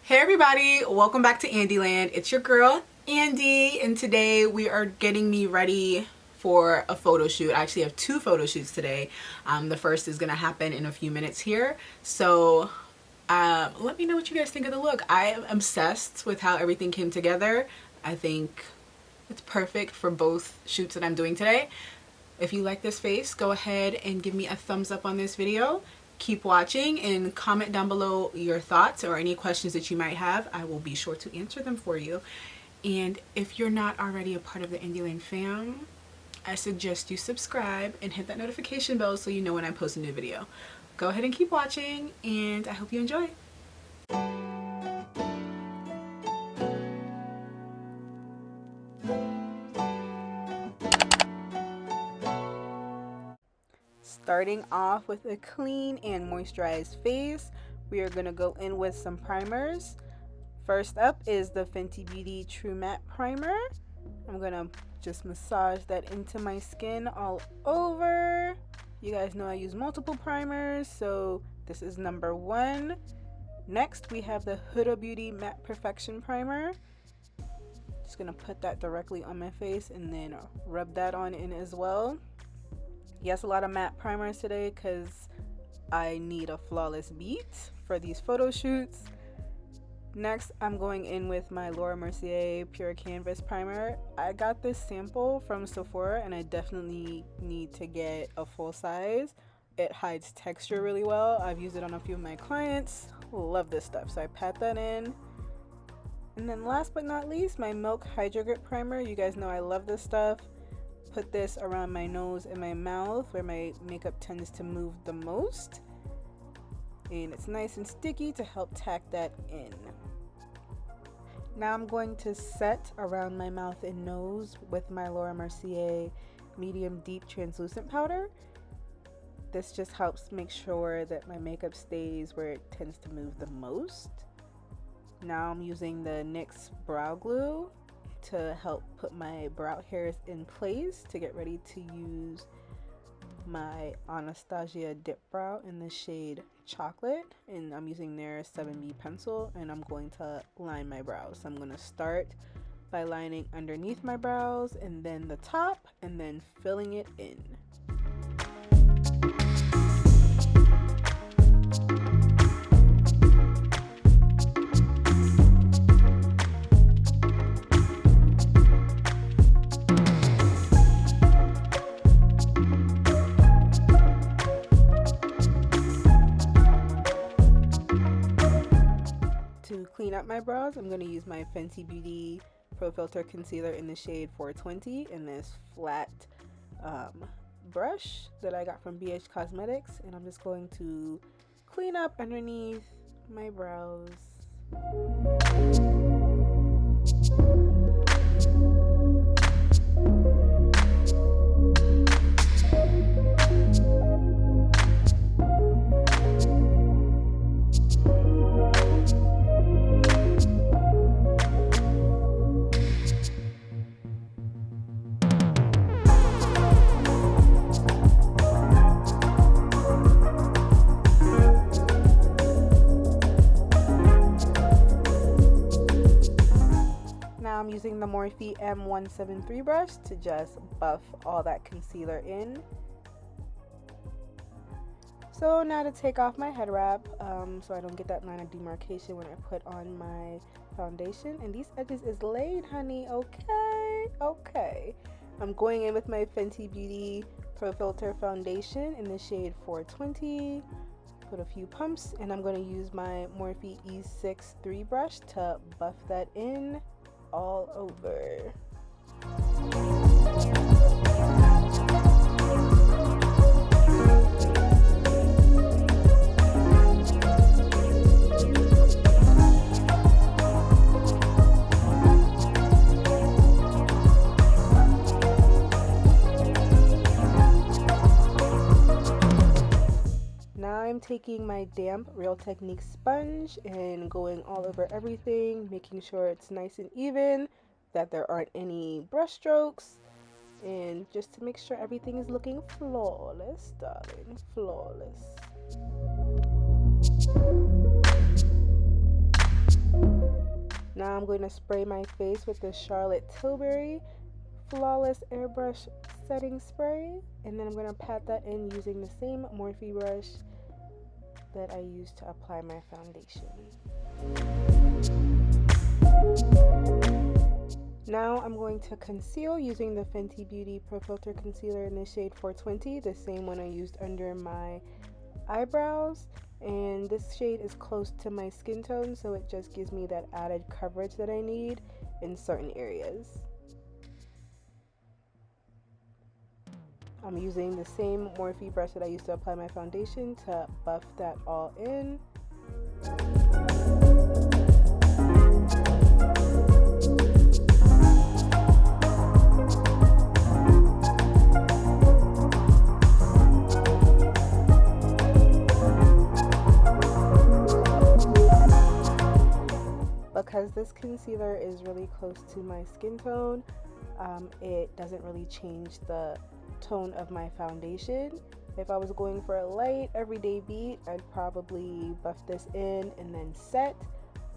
Hey everybody, welcome back to Andyland. It's your girl Andy, and today we are getting me ready for a photo shoot. I actually have two photo shoots today. The first is gonna happen in a few minutes here, so let me know what you guys think of the look. I am obsessed with how everything came together. I think it's perfect for both shoots that I'm doing today. If you like this face, go ahead and give me a thumbs up on this video. Keep watching and comment down below your thoughts or any questions that you might have. I will be sure to answer them for you. And if you're not already a part of the Andyland fam, I suggest you subscribe and hit that notification bell so you know when I post a new video. Go ahead and keep watching, and I hope you enjoy. Starting off with a clean and moisturized face, we are going to go in with some primers. First up is the Fenty Beauty True Matte Primer. I'm going to just massage that into my skin all over. You guys know I use multiple primers, so this is number one. Next, we have the Huda Beauty Matte Perfection Primer. Just going to put that directly on my face and then rub that on in as well. Yes, a lot of matte primers today because I need a flawless beat for these photo shoots. Next, I'm going in with my Laura Mercier Pure Canvas Primer. I got this sample from Sephora and I definitely need to get a full size. It hides texture really well. I've used it on a few of my clients. Love this stuff. So I pat that in. And then last but not least, my Milk Hydrogrip Primer. You guys know I love this stuff. Put this around my nose and my mouth where my makeup tends to move the most, and it's nice and sticky to help tack that in. Now I'm going to set around my mouth and nose with my Laura Mercier medium deep translucent powder. This just helps make sure that my makeup stays where it tends to move the most. Now I'm using the NYX Brow Glue to help put my brow hairs in place to get ready to use my Anastasia dip brow in the shade Chocolate, and I'm using their 7B pencil, and I'm going to line my brows. So I'm going to start by lining underneath my brows and then the top and then filling it in. Clean up my brows, I'm going to use my Fenty Beauty Pro Filter Concealer in the shade 420 in this flat brush that I got from BH Cosmetics, and I'm just going to clean up underneath my brows. I'm using the Morphe M173 brush to just buff all that concealer in. So now to take off my head wrap so I don't get that line of demarcation when I put on my foundation. And these edges is laid, honey. Okay. I'm going in with my Fenty Beauty Pro Filter foundation in the shade 420. Put a few pumps, and I'm going to use my Morphe E6 3 brush to buff that in all over. Now I'm taking my damp Real Technique sponge and going all over everything, making sure it's nice and even, that there aren't any brush strokes, and just to make sure everything is looking flawless, darling, flawless. Now I'm going to spray my face with the Charlotte Tilbury Flawless Airbrush Setting Spray, and then I'm going to pat that in using the same Morphe brush that I used to apply my foundation. Now I'm going to conceal using the Fenty Beauty Pro Filter Concealer in the shade 420, the same one I used under my eyebrows. And this shade is close to my skin tone, so it just gives me that added coverage that I need in certain areas. I'm using the same Morphe brush that I used to apply my foundation to buff that all in. Because this concealer is really close to my skin tone, it doesn't really change the tone of my foundation. If I was going for a light everyday beat, I'd probably buff this in and then set,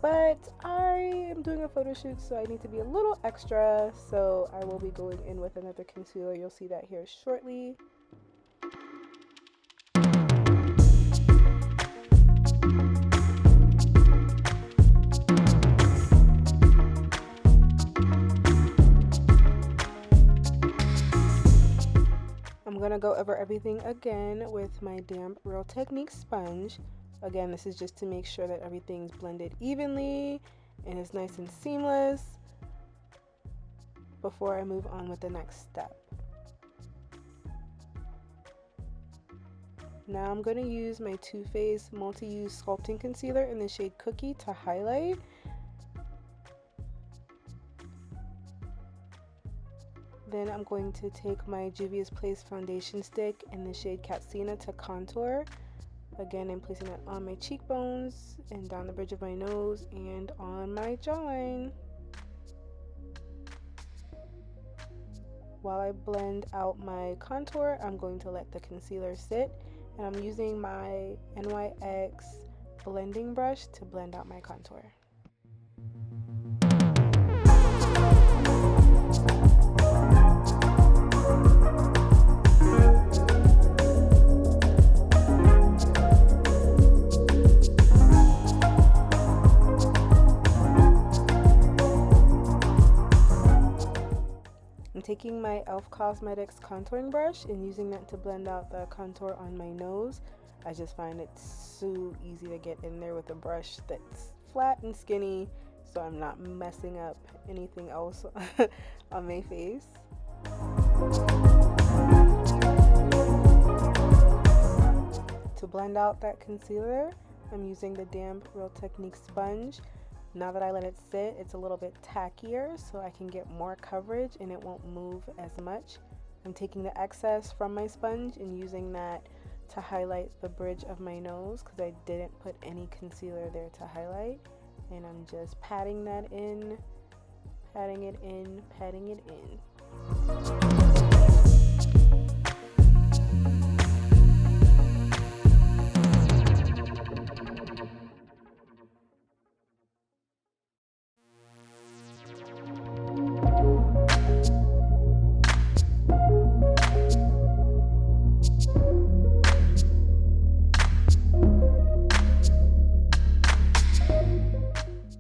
but I am doing a photo shoot, so I need to be a little extra, so I will be going in with another concealer. You'll see that here shortly. I'm going to go over everything again with my damp Real Techniques sponge. Again, this is just to make sure that everything's blended evenly and is nice and seamless before I move on with the next step. Now I'm going to use my Too Faced Multi-Use Sculpting Concealer in the shade Cookie to highlight. Then I'm going to take my Juvias Place foundation stick in the shade Katsina to contour. Again, I'm placing that on my cheekbones and down the bridge of my nose and on my jawline. While I blend out my contour, I'm going to let the concealer sit, and I'm using my NYX blending brush to blend out my contour. Taking my e.l.f. Cosmetics contouring brush and using that to blend out the contour on my nose. I just find it so easy to get in there with a brush that's flat and skinny, so I'm not messing up anything else on my face. To blend out that concealer, I'm using the damp Real Techniques sponge. Now that I let it sit, it's a little bit tackier, so I can get more coverage and it won't move as much. I'm taking the excess from my sponge and using that to highlight the bridge of my nose because I didn't put any concealer there to highlight. And I'm just patting that in, patting it in, patting it in.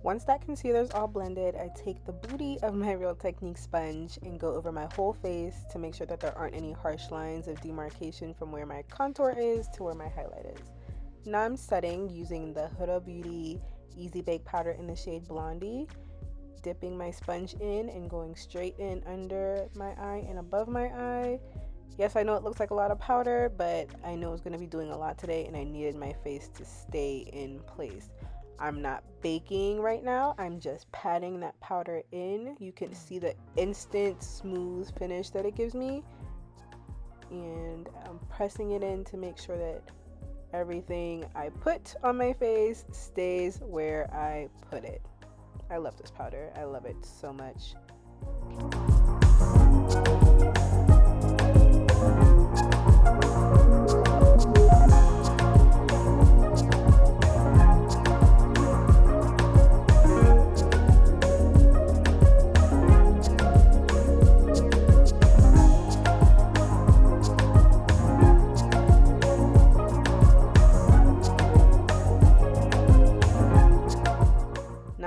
Once that concealer is all blended, I take the booty of my Real Techniques sponge and go over my whole face to make sure that there aren't any harsh lines of demarcation from where my contour is to where my highlight is. Now I'm setting using the Huda Beauty Easy Bake Powder in the shade Blondie, dipping my sponge in and going straight in under my eye and above my eye. Yes, I know it looks like a lot of powder, but I know it's going to be doing a lot today and I needed my face to stay in place. I'm not baking right now, I'm just patting that powder in. You can see the instant smooth finish that it gives me, and I'm pressing it in to make sure that everything I put on my face stays where I put it. I love this powder, I love it so much.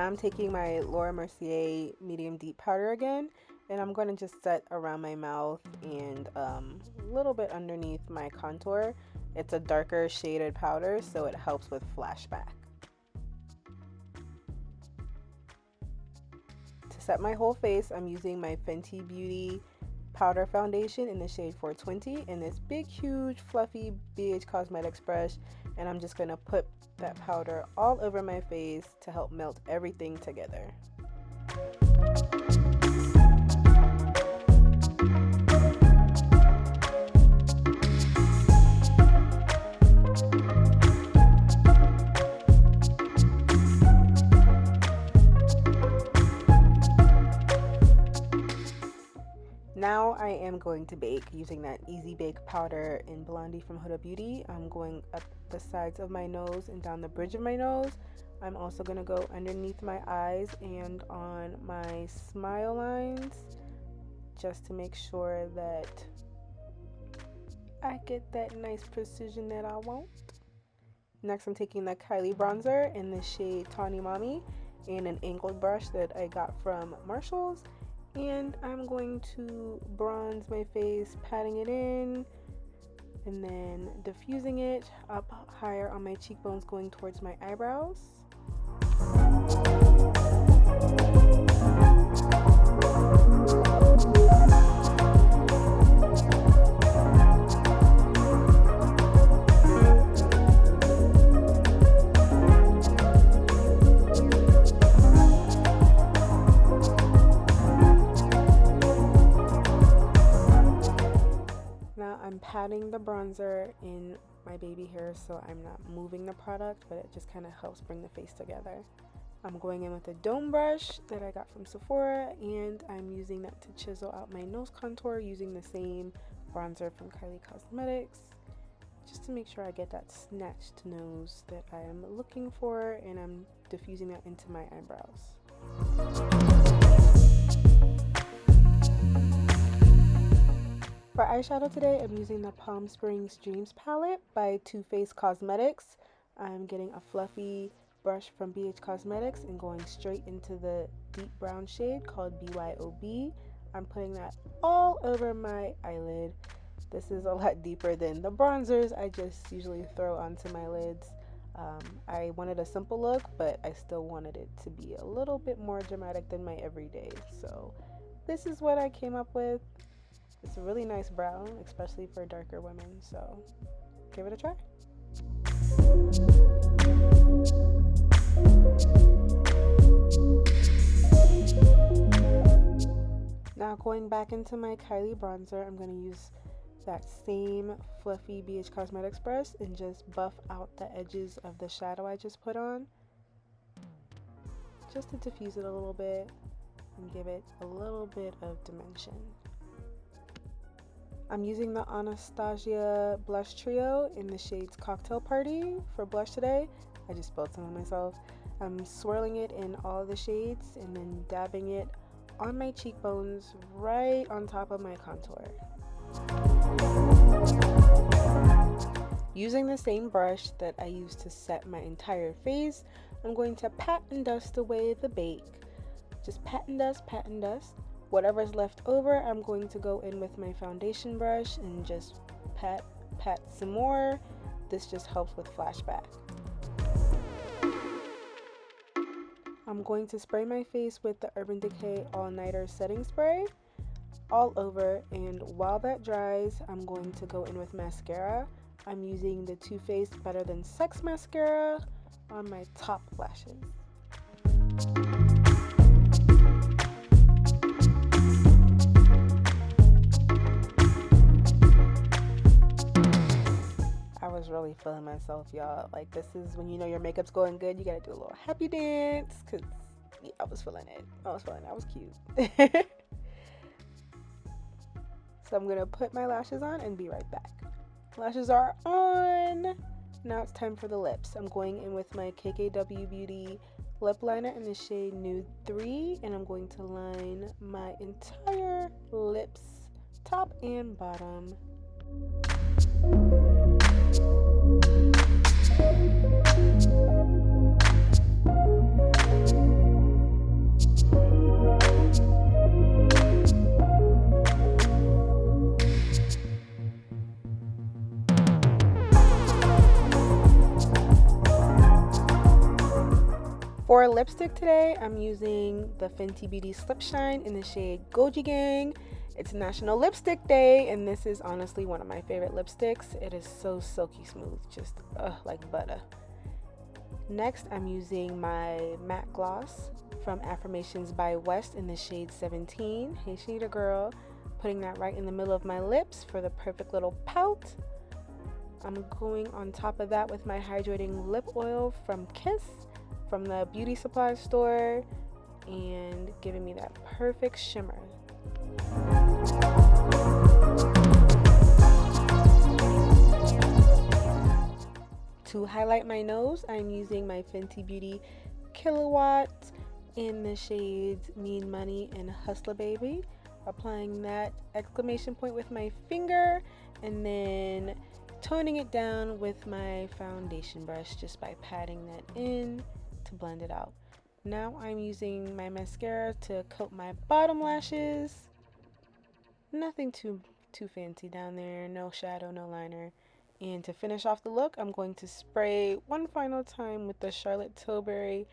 now I'm taking my Laura Mercier medium deep powder again, and I'm going to just set around my mouth and a little bit underneath my contour. It's a darker shaded powder, so it helps with flashback. To set my whole face, I'm using my Fenty Beauty powder foundation in the shade 420 in this big, huge, fluffy BH Cosmetics brush, and I'm just going to put that powder all over my face to help melt everything together. Now I am going to bake using that Easy Bake powder in Blondie from Huda Beauty. I'm going up the sides of my nose and down the bridge of my nose. I'm also going to go underneath my eyes and on my smile lines, just to make sure that I get that nice precision that I want. Next, I'm taking the Kylie bronzer in the shade Tawny Mami and an angled brush that I got from Marshall's. And I'm going to bronze my face, patting it in, and then diffusing it up higher on my cheekbones, going towards my eyebrows. I'm patting the bronzer in my baby hair so I'm not moving the product, but it just kind of helps bring the face together. I'm going in with a dome brush that I got from Sephora, and I'm using that to chisel out my nose contour using the same bronzer from Kylie Cosmetics, just to make sure I get that snatched nose that I am looking for, and I'm diffusing that into my eyebrows. For eyeshadow today, I'm using the Palm Springs Dreams palette by Too Faced Cosmetics. I'm getting a fluffy brush from BH Cosmetics and going straight into the deep brown shade called BYOB. I'm putting that all over my eyelid. This is a lot deeper than the bronzers I just usually throw onto my lids. I wanted a simple look, but I still wanted it to be a little bit more dramatic than my everyday. So this is what I came up with. It's a really nice brown, especially for darker women, so give it a try. Now going back into my Kylie bronzer, I'm going to use that same fluffy BH Cosmetics brush and just buff out the edges of the shadow I just put on, just to diffuse it a little bit and give it a little bit of dimension. I'm using the Anastasia blush trio in the shades Cocktail Party for blush today. I just spilled some on myself. I'm swirling it in all the shades and then dabbing it on my cheekbones right on top of my contour. Using the same brush that I used to set my entire face, I'm going to pat and dust away the bake. Just pat and dust, pat and dust. Whatever's left over, I'm going to go in with my foundation brush and just pat some more. This just helps with flashback. I'm going to spray my face with the Urban Decay All Nighter Setting Spray all over, and while that dries, I'm going to go in with mascara. I'm using the Too Faced Better Than Sex mascara on my top lashes. I was really feeling myself, y'all. Like, this is when you know your makeup's going good, you gotta do a little happy dance, because yeah, I was feeling it. I was cute. So I'm gonna put my lashes on and be right back. Lashes are on. Now it's time for the lips. I'm going in with my KKW Beauty lip liner in the shade Nude 3, and I'm going to line my entire lips, top and bottom. For lipstick today, I'm using the Fenty Beauty Slipshine in the shade Goji Gang. It's National Lipstick Day, and this is honestly one of my favorite lipsticks. It is so silky smooth, just like butter. Next, I'm using my matte gloss from Affirmations by West in the shade 17. Hey Shader Girl. Putting that right in the middle of my lips for the perfect little pout. I'm going on top of that with my hydrating lip oil from Kiss from the beauty supply store and giving me that perfect shimmer. To highlight my nose, I'm using my Fenty Beauty Killawat in the shades Mean Money and Hustla Baby. Applying that exclamation point with my finger and then toning it down with my foundation brush just by patting that in to blend it out. Now I'm using my mascara to coat my bottom lashes. Nothing too fancy down there, no shadow, no liner. And to finish off the look, I'm going to spray one final time with the Charlotte Tilbury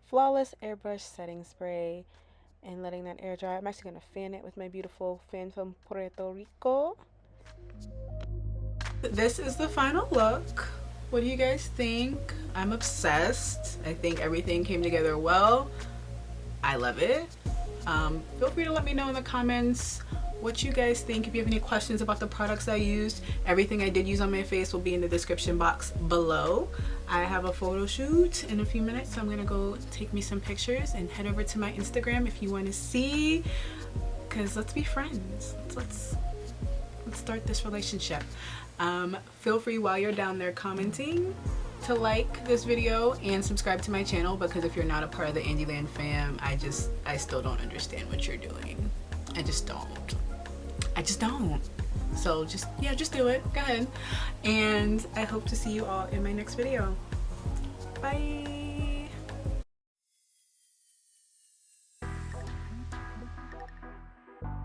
Flawless Airbrush Setting Spray and letting that air dry. I'm actually going to fan it with my beautiful fan from Puerto Rico. This is the final look. What do you guys think? I'm obsessed. I think everything came together well. I love it. Feel free to let me know in the comments what you guys think. If you have any questions about the products I used, everything I did use on my face will be in the description box below. I have a photo shoot in a few minutes, so I'm gonna go take me some pictures and head over to my Instagram if you want to see, because let's be friends. Let's start this relationship. Feel free while you're down there commenting to like this video and subscribe to my channel, because if you're not a part of the Andyland fam, I still don't understand what you're doing. I just don't. So just do it. Go ahead. And I hope to see you all in my next video. Bye.